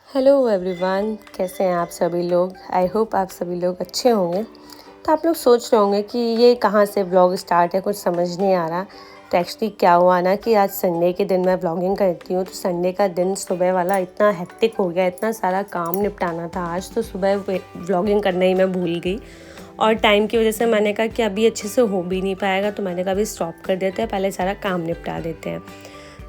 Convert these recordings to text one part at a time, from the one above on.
Hello everyone, कैसे हैं आप सभी लोग। आई होप आप सभी लोग अच्छे होंगे। तो आप लोग सोच रहे होंगे कि ये कहाँ से व्लॉग स्टार्ट है, कुछ समझ नहीं आ रहा। तो एक्चुअली क्या हुआ ना कि आज संडे के दिन मैं व्लॉगिंग करती हूँ। तो संडे का दिन सुबह वाला इतना हेक्टिक हो गया, इतना सारा काम निपटाना था आज, तो सुबह व्लॉगिंग करना ही मैं भूल गई। और टाइम की वजह से मैंने कहा कि अभी अच्छे से हो भी नहीं पाएगा, तो मैंने कहा अभी स्टॉप कर देते हैं, पहले सारा काम निपटा देते हैं।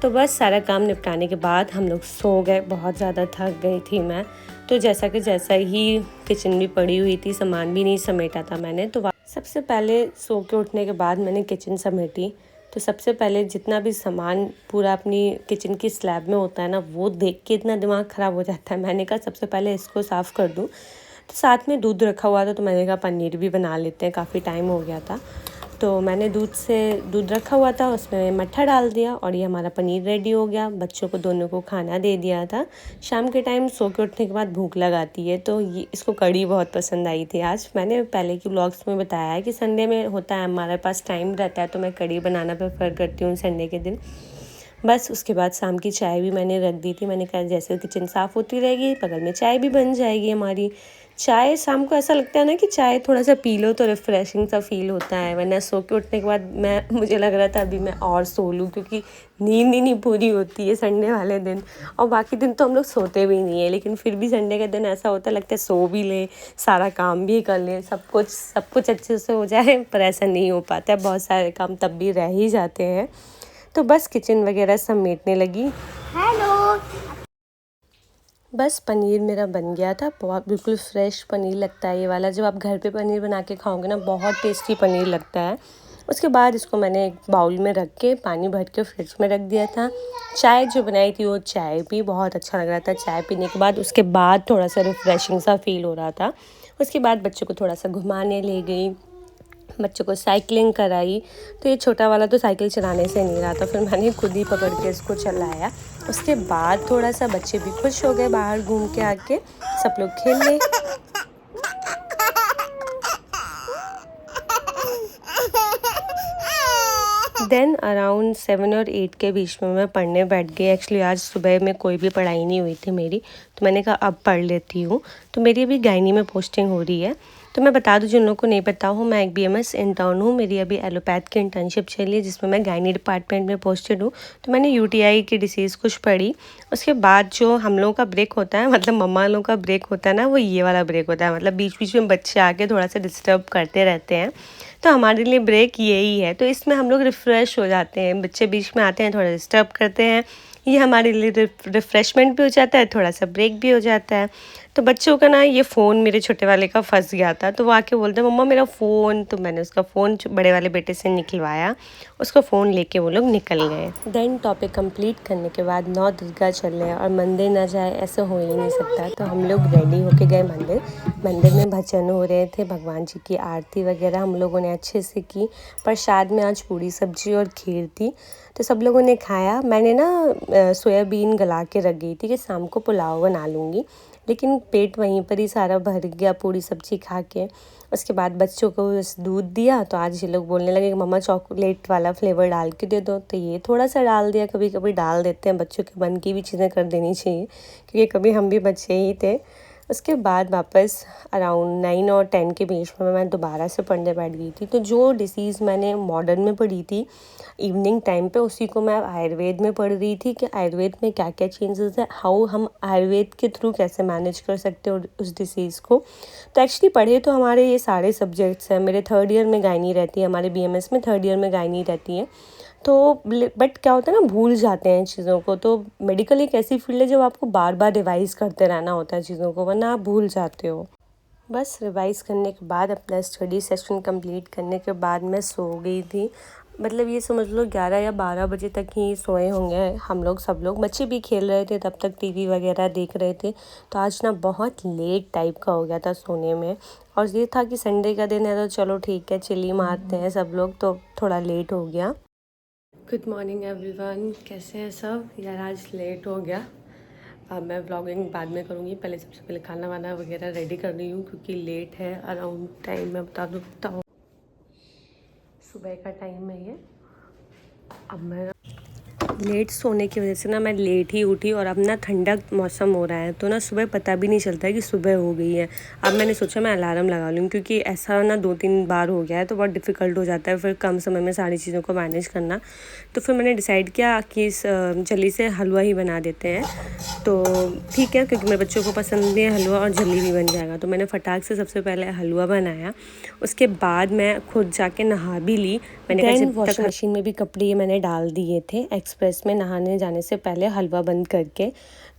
तो बस सारा काम निपटाने के बाद हम लोग सो गए। बहुत ज़्यादा थक गई थी मैं। तो जैसा ही किचन भी पड़ी हुई थी, सामान भी नहीं समेटा था मैंने, तो सबसे पहले सो के उठने के बाद मैंने किचन समेटी। तो सबसे पहले जितना भी सामान पूरा अपनी किचन की स्लैब में होता है ना, वो देख के इतना दिमाग ख़राब हो जाता है। मैंने कहा सबसे पहले इसको साफ़ कर दूँ। तो साथ में दूध रखा हुआ था, तो मैंने कहा पनीर भी बना लेते हैं, काफ़ी टाइम हो गया था। तो मैंने दूध रखा हुआ था, उसमें मट्ठा डाल दिया और ये हमारा पनीर रेडी हो गया। बच्चों को दोनों को खाना दे दिया था। शाम के टाइम सो के उठने के बाद भूख लगाती है, तो ये इसको कढ़ी बहुत पसंद आई थी। आज मैंने पहले की व्लॉग्स में बताया है कि संडे में होता है, हमारे पास टाइम रहता है, तो मैं कढ़ी बनाना प्रेफर करती हूँ संडे के दिन। बस उसके बाद शाम की चाय भी मैंने रख दी थी। मैंने कहा जैसे किचन साफ़ होती रहेगी, बगल में चाय भी बन जाएगी हमारी। चाय शाम को ऐसा लगता है ना कि चाय थोड़ा सा पी लो तो रिफ़्रेशिंग सा फ़ील होता है, वरना सो के उठने के बाद मुझे लग रहा था अभी मैं और सो लूँ, क्योंकि नींद ही नहीं पूरी होती है संडे वाले दिन। और बाकी दिन तो हम लोग सोते भी नहीं है, लेकिन फिर भी संडे का दिन ऐसा होता है, लगता है सो भी लें, सारा काम भी कर लें, सब कुछ अच्छे से हो जाए, पर ऐसा नहीं हो पाता है। बहुत सारे काम तब भी रह ही जाते हैं। तो बस किचन वगैरह समेटने लगी। हेलो। बस पनीर मेरा बन गया था। बहुत बिल्कुल फ्रेश पनीर लगता है ये वाला। जब आप घर पे पनीर बना के खाओगे ना, बहुत टेस्टी पनीर लगता है। उसके बाद इसको मैंने एक बाउल में रख के पानी भर के फ्रिज में रख दिया था। चाय जो बनाई थी वो चाय भी बहुत अच्छा लग रहा था। चाय पीने के बाद उसके बाद थोड़ा सा रिफ़्रेशिंग सा फ़ील हो रहा था। उसके बाद बच्चों को थोड़ा सा घुमाने ले गई, बच्चों को साइकिलिंग कराई। तो ये छोटा वाला तो साइकिल चलाने से नहीं रहा था, फिर मैंने खुद ही पकड़ के इसको चलाया। उसके बाद थोड़ा सा बच्चे भी खुश हो गए, बाहर घूम के आके सब लोग खेलने। देन अराउंड 7 और 8 के बीच में मैं पढ़ने बैठ गई। एक्चुअली आज सुबह में कोई भी पढ़ाई नहीं हुई थी मेरी, तो मैंने कहा अब पढ़ लेती हूँ। तो मेरी अभी गायनी में पोस्टिंग हो रही है। तो मैं बता दूं जिन लोगों को नहीं पता हो, मैं एक बीएमएस इंटर्न हूँ। मेरी अभी एलोपैथ की इंटर्नशिप चली है, जिसमें मैं गायनी डिपार्टमेंट में पोस्टेड हूँ। तो मैंने यूटीआई की डिसीज़ कुछ पढ़ी। उसके बाद जो हम लोगों का ब्रेक होता है, मतलब मम्मा लोगों का ब्रेक होता है ना, वो ये वाला ब्रेक होता है। मतलब बीच बीच में बच्चे आके थोड़ा सा डिस्टर्ब करते रहते हैं, तो हमारे लिए ब्रेक यही है। तो इसमें हम लोग रिफ़्रेश हो जाते हैं। बच्चे बीच में आते हैं, थोड़ा डिस्टर्ब करते हैं, ये हमारे लिए रिफ़्रेशमेंट भी हो जाता है, थोड़ा सा ब्रेक भी हो जाता है। तो बच्चों का ना ये फ़ोन मेरे छोटे वाले का फंस गया था, तो वो आके बोलते हैं मम्मा मेरा फ़ोन। तो मैंने उसका फ़ोन बड़े वाले बेटे से निकलवाया, उसका फ़ोन लेके वो लोग निकल गए। देन टॉपिक कंप्लीट करने के बाद 9 दुर्गा चले और मंदिर ना जाए, ऐसा हो ही नहीं सकता। तो हम लोग रेडी होके गए मंदिर। मंदिर में भजन हो रहे थे, भगवान जी की आरती वगैरह हम लोगों ने अच्छे से की। प्रसाद में आज पूरी सब्जी और खीर थी, तो सब लोगों ने खाया। मैंने ना सोयाबीन गला के रख गई थी कि शाम को पुलाव बना लूँगी, लेकिन पेट वहीं पर ही सारा भर गया पूरी सब्जी खा के। उसके बाद बच्चों को दूध दिया, तो आज ये लोग बोलने लगे कि मम्मा चॉकलेट वाला फ्लेवर डाल के दे दो। तो ये थोड़ा सा डाल दिया, कभी कभी डाल देते हैं, बच्चों के मन की भी चीज़ें कर देनी चाहिए, क्योंकि कभी हम भी बच्चे ही थे। उसके बाद वापस अराउंड 9 और 10 के बीच में मैं दोबारा से पढ़ने बैठ गई थी। तो जो डिसीज़ मैंने मॉडर्न में पढ़ी थी इवनिंग टाइम पे, उसी को मैं आयुर्वेद में पढ़ रही थी कि आयुर्वेद में क्या क्या चेंजेस है, हाउ हम आयुर्वेद के थ्रू कैसे मैनेज कर सकते हो उस डिसीज़ को। तो एक्चुअली पढ़े तो हमारे ये सारे सब्जेक्ट्स हैं। मेरे 3rd ईयर में गायनी रहती है, हमारे बीएमएस में 3rd ईयर में गायनी रहती है। तो बट क्या होता है ना, भूल जाते हैं चीज़ों को। तो मेडिकल एक ऐसी फील्ड है जब आपको बार बार रिवाइज़ करते रहना होता है चीज़ों को, वरना आप भूल जाते हो। बस रिवाइज़ करने के बाद अपना स्टडी सेशन कंप्लीट करने के बाद मैं सो गई थी। मतलब ये समझ लो 11 या 12 बजे तक ही सोए होंगे हम लोग, सब लोग। बच्चे भी खेल रहे थे, तब तक टीवी वगैरह देख रहे थे। तो आज ना बहुत लेट टाइप का हो गया था सोने में। और ये था कि संडे का दिन है, तो चलो ठीक है चिल्ली मारते हैं सब लोग, तो थोड़ा लेट हो गया। गुड मॉर्निंग एवरीवन, कैसे हैं सब। यार आज लेट हो गया। अब मैं व्लॉगिंग बाद में करूँगी, पहले सबसे पहले खाना वाना वगैरह रेडी कर रही हूँ, क्योंकि लेट है। अराउंड टाइम मैं बता दूँ, बताओ सुबह का टाइम है ये। अब मैं लेट सोने की वजह से ना मैं लेट ही उठी और अब ना ठंडक मौसम हो रहा है तो ना सुबह पता भी नहीं चलता है कि सुबह हो गई है। अब मैंने सोचा मैं अलार्म लगा लूँ क्योंकि ऐसा ना 2-3 बार हो गया है तो बहुत डिफ़िकल्ट हो जाता है फिर कम समय में सारी चीज़ों को मैनेज करना। तो फिर मैंने डिसाइड किया कि इस जल्दी से हलवा ही बना देते हैं। तो ठीक है, क्योंकि मेरे बच्चों को पसंद भी है हलवा और जल्दी भी बन जाएगा। तो मैंने फटाक से सबसे पहले हलवा बनाया, उसके बाद मैं खुद जाके नहा भी ली। मैंने कहा जब वॉशिंग मशीन में भी कपड़े ये मैंने डाल दिए थे एक्सप्रेस में नहाने जाने से पहले हलवा बंद करके,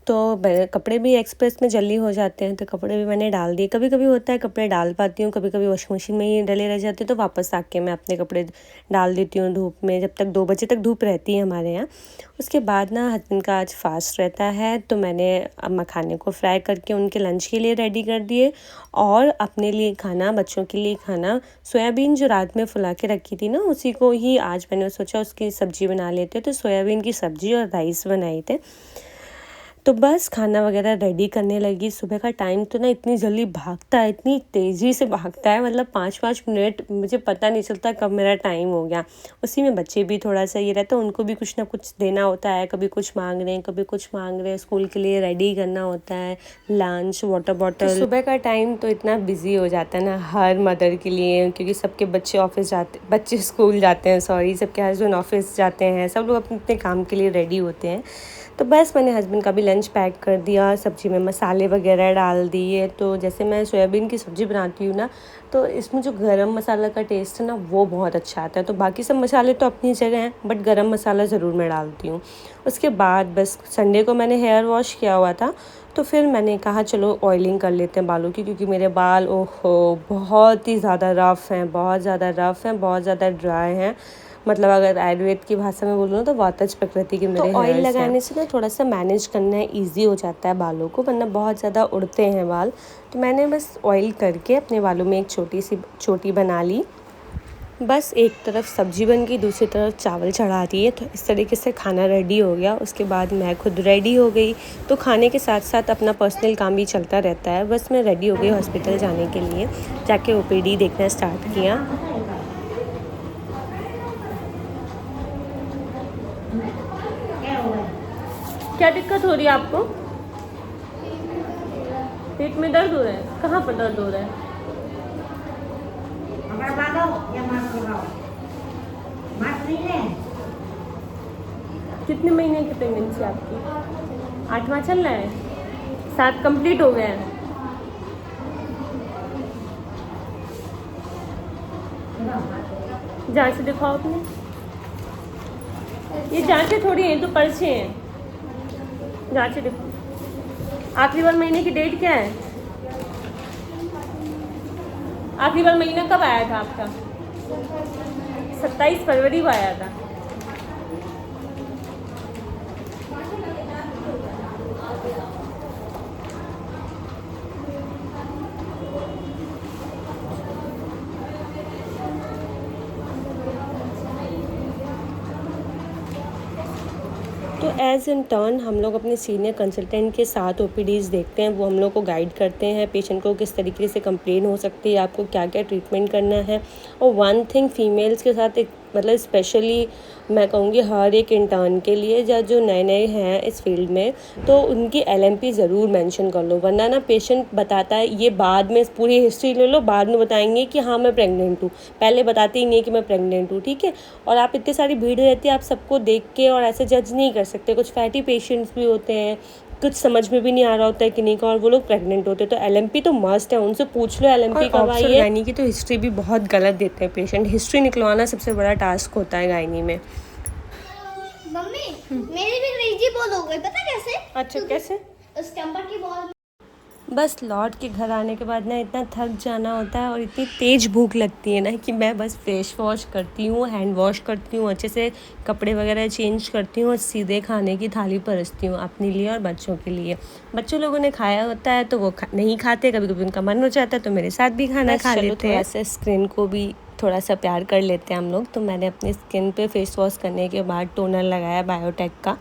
तो कपड़े भी एक्सप्रेस में जल्दी हो जाते हैं तो कपड़े भी मैंने डाल दिए। कभी कभी होता है कपड़े डाल पाती हूँ, कभी कभी वॉशिंग मशीन में ही डले रह जाते हैं तो वापस आके मैं अपने कपड़े डाल देती हूँ धूप में, जब तक 2 बजे तक धूप रहती है हमारे यहाँ। उसके बाद ना हस्बैंड का आज फास्ट रहता है तो मैंने मखाने को फ्राई करके उनके लंच के लिए रेडी कर दिए और अपने लिए खाना, बच्चों के लिए खाना, सोयाबीन जो रात में फुला के रखी थी ना उसी को ही आज मैंने सोचा उसकी सब्ज़ी बना लेते, तो सोयाबीन की सब्ज़ी और राइस बनाए थे। तो बस खाना वगैरह रेडी करने लगी। सुबह का टाइम तो ना इतनी जल्दी भागता है, इतनी तेज़ी से भागता है, मतलब 5-5 मिनट मुझे पता नहीं चलता कब मेरा टाइम हो गया। उसी में बच्चे भी थोड़ा सा ये रहता है, उनको भी कुछ ना कुछ देना होता है, कभी कुछ मांग रहे हैं, कभी कुछ मांग रहे हैं, स्कूल के लिए रेडी करना होता है, लंच, वाटर बॉटल। तो सुबह का टाइम तो इतना बिजी हो जाता है ना हर मदर के लिए, क्योंकि सबके बच्चे स्कूल जाते हैं, सबके हस्बैंड ऑफिस जाते हैं, सब लोग अपने अपने काम के लिए रेडी होते हैं। तो बस मैंने हस्बैंड का भी लंच पैक कर दिया, सब्ज़ी में मसाले वगैरह डाल दिए। तो जैसे मैं सोयाबीन की सब्ज़ी बनाती हूँ ना तो इसमें जो गरम मसाला का टेस्ट है ना वो बहुत अच्छा आता है। तो बाकी सब मसाले तो अपनी जगह हैं बट गरम मसाला ज़रूर मैं डालती हूँ। उसके बाद बस संडे को मैंने हेयर वॉश किया हुआ था तो फिर मैंने कहा चलो ऑयलिंग कर लेते हैं बालों की, क्योंकि मेरे बाल ओहो बहुत ही ज़्यादा रफ़ हैं, बहुत ज़्यादा ड्राई हैं। मतलब अगर आयुर्वेद की भाषा में बोलूँ तो वातज प्रकृति के मेरे ऑयल लगाने से ना थोड़ा सा मैनेज करना ईजी हो जाता है बालों को, वरना बहुत ज़्यादा उड़ते हैं बाल। तो मैंने बस ऑयल करके अपने बालों में एक छोटी सी चोटी बना ली। बस एक तरफ सब्जी बन गई, दूसरी तरफ चावल चढ़ा दिए, तो इस तरीके से खाना रेडी हो गया। उसके बाद मैं खुद रेडी हो गई। तो खाने के साथ साथ अपना पर्सनल काम भी चलता रहता है। बस मैं रेडी हो गई हॉस्पिटल जाने के लिए, जाके OPD देखना स्टार्ट किया। क्या दिक्कत हो रही है आपको? पेट में दर्द हो रहा है? कहाँ पर दर्द हो रहा है? कितने महीने की प्रेगनेंसी आपकी? 8वां चल रहा है? 7 कंप्लीट हो गए हैं? जांच दिखाओ अपने। ये जांचें थोड़ी हैं, तो पर्चे हैं। जांचें दिखाओ। आखिरी बार महीने की डेट क्या है? आखिरी बार महीना कब आया था आपका? 27 फरवरी को आया था। तो एज़ इन टर्न हम लोग अपने सीनियर कंसल्टेंट के साथ OPDs देखते हैं, वो हम लोग को गाइड करते हैं पेशेंट को किस तरीके से कंप्लेन हो सकती है, आपको क्या क्या ट्रीटमेंट करना है। और वन थिंग फीमेल्स के साथ एक मतलब स्पेशली मैं कहूँगी हर एक इंटर्न के लिए या जो नए नए हैं इस फील्ड में, तो उनकी LMP ज़रूर मेंशन कर लो, वरना ना पेशेंट बताता है ये बाद में पूरी हिस्ट्री ले लो, बाद में बताएंगे कि हाँ मैं प्रेग्नेंट हूँ, पहले बताते ही नहीं कि मैं प्रेग्नेंट हूँ। ठीक है, और आप इतनी सारी भीड़ रहती है, आप सबको देख के और ऐसे जज नहीं कर सकते। कुछ फैटी पेशेंट्स भी होते हैं, कुछ समझ में भी नहीं आ रहा होता है कि नहीं का, और वो लोग प्रेग्नेंट होते हैं। तो LMP तो मस्ट है, उनसे पूछ लो LMP कब आई है। गायनी की तो हिस्ट्री भी बहुत गलत देते हैं पेशेंट, हिस्ट्री निकलवाना सबसे बड़ा टास्क होता है गायनी में। मम्मी मेरी भी अंग्रेजी बोल हो गई, पता कैसे? अच्छा कैसे? स्टम्पर की बॉल। बस लौट के घर आने के बाद ना इतना थक जाना होता है और इतनी तेज़ भूख लगती है ना कि मैं बस फेस वॉश करती हूँ, हैंड वॉश करती हूँ, अच्छे से कपड़े वगैरह चेंज करती हूँ और सीधे खाने की थाली परसती हूँ अपने लिए और बच्चों के लिए। बच्चों लोगों ने खाया होता है तो वो नहीं खाते, कभी कभी उनका मन हो जाता है तो मेरे साथ भी खाना खा लेते हैं। ऐसे स्किन को भी थोड़ा सा प्यार कर लेते हैं हम लोग। तो मैंने अपनी स्किन पे फेस वॉश करने के बाद टोनर लगाया बायोटेक का।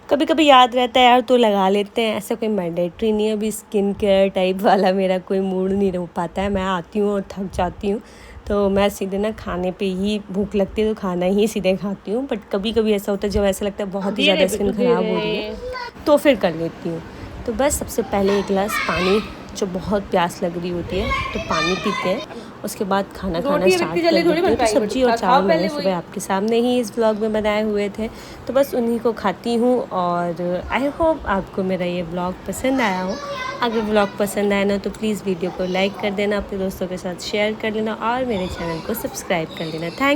कभी कभी याद रहता है यार तो लगा लेते हैं, ऐसा कोई मैंडेटरी नहीं है। अभी स्किन केयर टाइप वाला मेरा कोई मूड नहीं हो पाता है, मैं आती हूँ और थक जाती हूँ तो मैं सीधे ना खाने पे ही भूख लगती है तो खाना ही सीधे खाती हूँ। बट कभी कभी ऐसा होता है जब ऐसा लगता है बहुत ही ज़्यादा स्किन ख़राब हो रही है तो फिर कर लेती हूँ। तो बस सबसे पहले एक गिलास पानी, जो बहुत प्यास लग रही होती है तो पानी पीते हैं, उसके बाद खाना खाना स्टार्ट कर देते हैं। तो सब्जी और चावल मैंने सुबह आपके सामने ही इस व्लॉग में बनाए हुए थे, तो बस उन्हीं को खाती हूँ। और आई होप आपको मेरा ये व्लॉग पसंद आया हो। अगर व्लॉग पसंद आया ना तो प्लीज़ वीडियो को लाइक कर देना, अपने दोस्तों के साथ शेयर कर लेना और मेरे चैनल को सब्सक्राइब कर लेना। थैंक